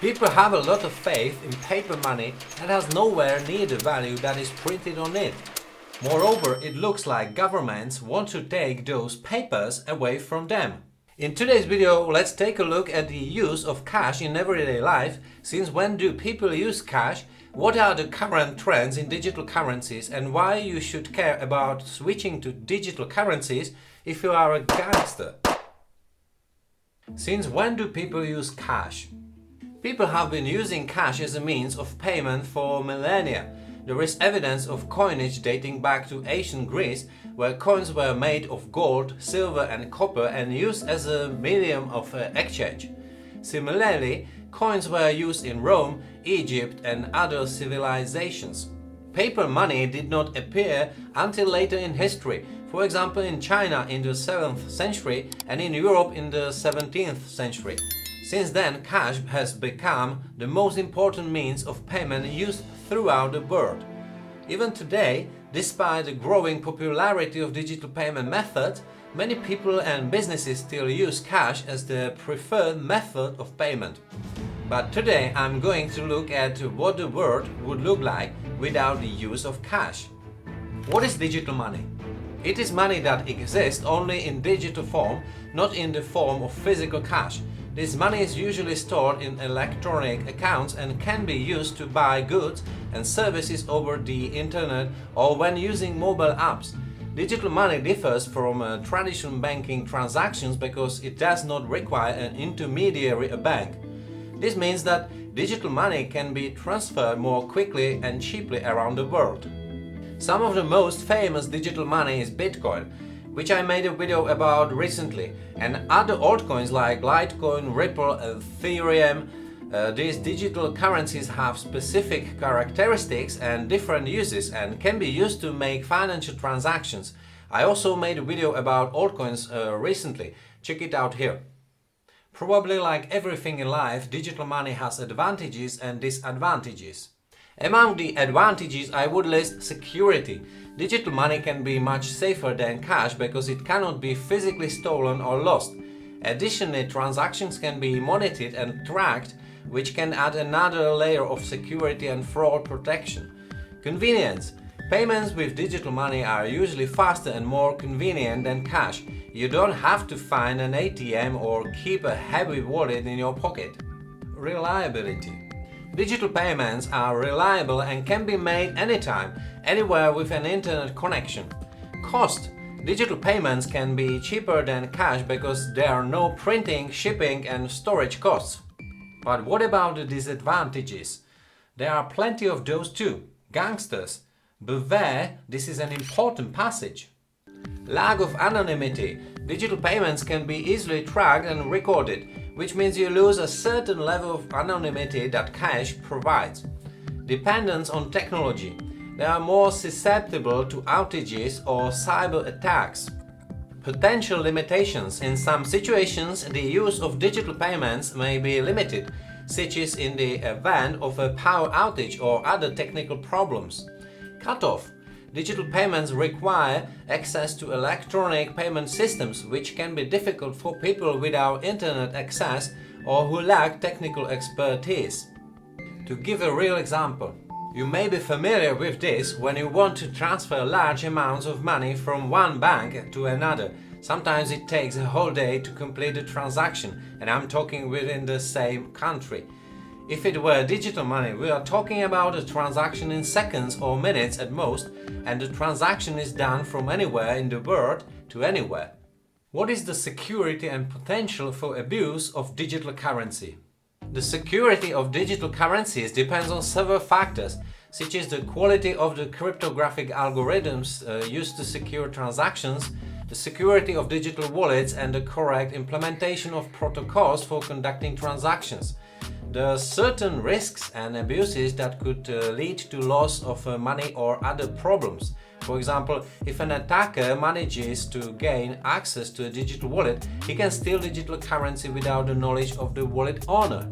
People have a lot of faith in paper money that has nowhere near the value that is printed on it. Moreover, it looks like governments want to take those papers away from them. In today's video, let's take a look at the use of cash in everyday life. Since when do people use cash? What are the current trends in digital currencies and why you should care about switching to digital currencies if you are a gangster? Since when do people use cash? People have been using cash as a means of payment for millennia. There is evidence of coinage dating back to ancient Greece, where coins were made of gold, silver and copper and used as a medium of exchange. Similarly, coins were used in Rome, Egypt and other civilizations. Paper money did not appear until later in history, for example in China in the 7th century and in Europe in the 17th century. Since then, cash has become the most important means of payment used throughout the world. Even today, despite the growing popularity of digital payment methods, many people and businesses still use cash as their preferred method of payment. But today I'm going to look at what the world would look like without the use of cash. What is digital money? It is money that exists only in digital form, not in the form of physical cash. This money is usually stored in electronic accounts and can be used to buy goods and services over the internet or when using mobile apps. Digital money differs from traditional banking transactions because it does not require an intermediary, a bank. This means that digital money can be transferred more quickly and cheaply around the world. Some of the most famous digital money is Bitcoin, which I made a video about recently, and other altcoins like Litecoin, Ripple, Ethereum. These digital currencies have specific characteristics and different uses and can be used to make financial transactions. I also made a video about altcoins recently. Check it out here. Probably like everything in life, digital money has advantages and disadvantages. Among the advantages I would list security. Digital money can be much safer than cash because it cannot be physically stolen or lost. Additionally, transactions can be monitored and tracked, which can add another layer of security and fraud protection. Convenience. Payments with digital money are usually faster and more convenient than cash. You don't have to find an ATM or keep a heavy wallet in your pocket. Reliability. Digital payments are reliable and can be made anytime, anywhere with an internet connection. Cost. Digital payments can be cheaper than cash because there are no printing, shipping and storage costs. But what about the disadvantages? There are plenty of those too. Gangsters. Beware, this is an important passage. Lack of anonymity. Digital payments can be easily tracked and recorded, which means you lose a certain level of anonymity that cash provides. Dependence on technology. They are more susceptible to outages or cyber attacks. Potential limitations. In some situations, the use of digital payments may be limited, such as in the event of a power outage or other technical problems. Cutoff. Digital payments require access to electronic payment systems, which can be difficult for people without internet access or who lack technical expertise. To give a real example, you may be familiar with this when you want to transfer large amounts of money from one bank to another. Sometimes it takes a whole day to complete the transaction, and I'm talking within the same country. If it were digital money, we are talking about a transaction in seconds or minutes at most, and the transaction is done from anywhere in the world to anywhere. What is the security and potential for abuse of digital currency? The security of digital currencies depends on several factors, such as the quality of the cryptographic algorithms used to secure transactions, the security of digital wallets and the correct implementation of protocols for conducting transactions. There are certain risks and abuses that could lead to loss of money or other problems. For example, if an attacker manages to gain access to a digital wallet, he can steal digital currency without the knowledge of the wallet owner.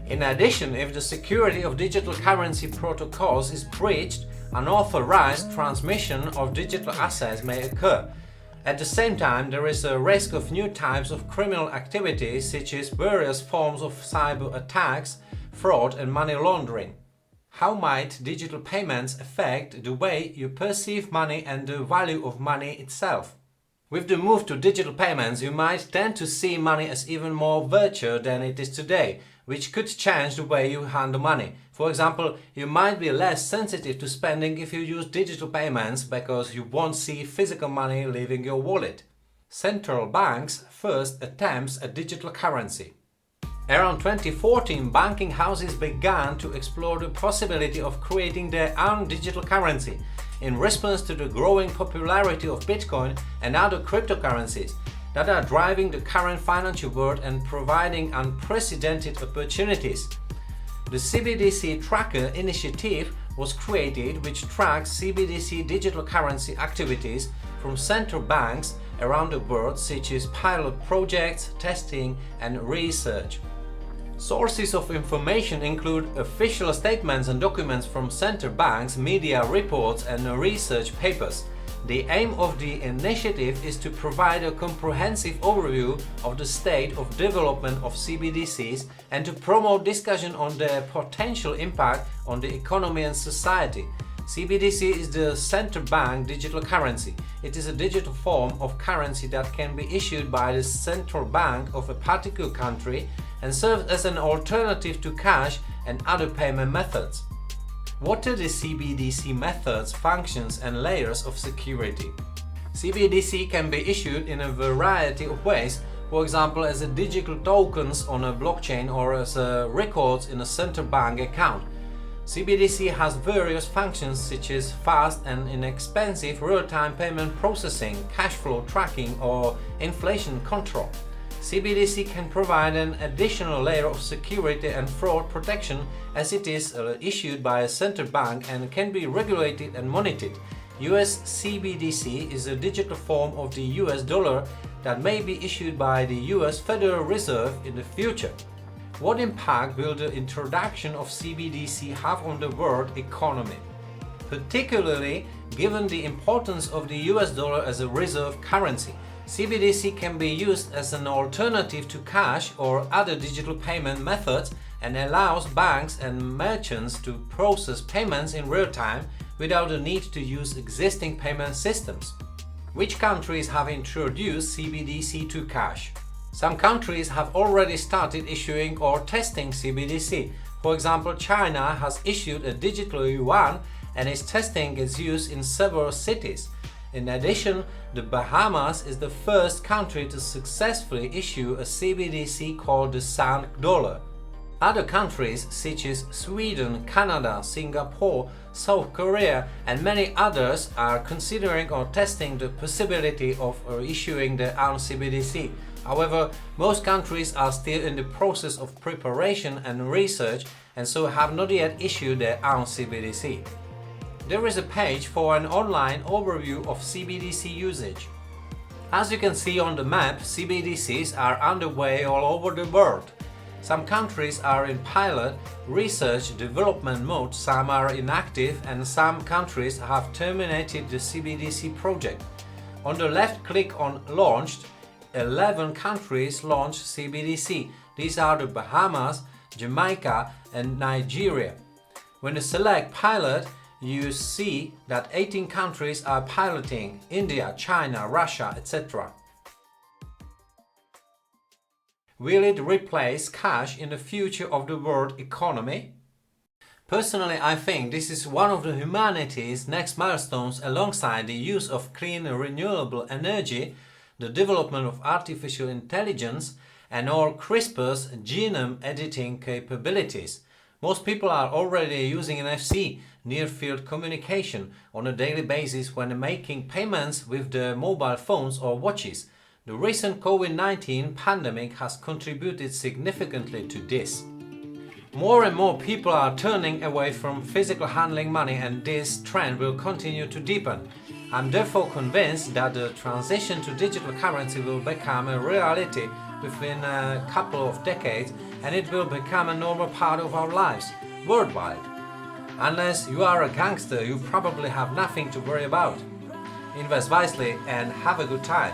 In addition, if the security of digital currency protocols is breached, unauthorized transmission of digital assets may occur. At the same time, there is a risk of new types of criminal activities, such as various forms of cyber attacks, fraud and money laundering. How might digital payments affect the way you perceive money and the value of money itself? With the move to digital payments, you might tend to see money as even more virtual than it is today, which could change the way you handle money. For example, you might be less sensitive to spending if you use digital payments because you won't see physical money leaving your wallet. Central banks' first attempts at digital currency. Around 2014, banking houses began to explore the possibility of creating their own digital currency in response to the growing popularity of Bitcoin and other cryptocurrencies that are driving the current financial world and providing unprecedented opportunities. The CBDC Tracker initiative was created, which tracks CBDC digital currency activities from central banks around the world, such as pilot projects, testing and research. Sources of information include official statements and documents from central banks, media reports and research papers. The aim of the initiative is to provide a comprehensive overview of the state of development of CBDCs and to promote discussion on their potential impact on the economy and society. CBDC is the central bank digital currency. It is a digital form of currency that can be issued by the central bank of a particular country and serves as an alternative to cash and other payment methods. What are the CBDC methods, functions and layers of security? CBDC can be issued in a variety of ways, for example as a digital tokens on a blockchain or as records in a central bank account. CBDC has various functions such as fast and inexpensive real-time payment processing, cash flow tracking or inflation control. CBDC can provide an additional layer of security and fraud protection as it is issued by a central bank and can be regulated and monitored. US CBDC is a digital form of the US dollar that may be issued by the US Federal Reserve in the future. What impact will the introduction of CBDC have on the world economy? Particularly given the importance of the US dollar as a reserve currency, CBDC can be used as an alternative to cash or other digital payment methods and allows banks and merchants to process payments in real time without the need to use existing payment systems. Which countries have introduced CBDC to cash? Some countries have already started issuing or testing CBDC. For example, China has issued a digital yuan and is testing its use in several cities. In addition, the Bahamas is the first country to successfully issue a CBDC called the Sand Dollar. Other countries such as Sweden, Canada, Singapore, South Korea and many others are considering or testing the possibility of issuing their own CBDC. However, most countries are still in the process of preparation and research and so have not yet issued their own CBDC. There is a page for an online overview of CBDC usage. As you can see on the map, CBDCs are underway all over the world. Some countries are in pilot, research, development mode, some are inactive and some countries have terminated the CBDC project. On the left, click on Launched. 11 countries launched CBDC. These are the Bahamas, Jamaica and Nigeria. When you select Pilot, you see that 18 countries are piloting: India, China, Russia, etc. Will it replace cash in the future of the world economy? Personally, I think this is one of the humanity's next milestones alongside the use of clean renewable energy, the development of artificial intelligence, and all CRISPR's genome editing capabilities. Most people are already using NFC, near-field communication, on a daily basis when making payments with their mobile phones or watches. The recent COVID-19 pandemic has contributed significantly to this. More and more people are turning away from physical handling money and this trend will continue to deepen. I'm therefore convinced that the transition to digital currency will become a reality within a couple of decades and it will become a normal part of our lives worldwide. Unless you are a gangster, you probably have nothing to worry about. invest wisely, and have a good time.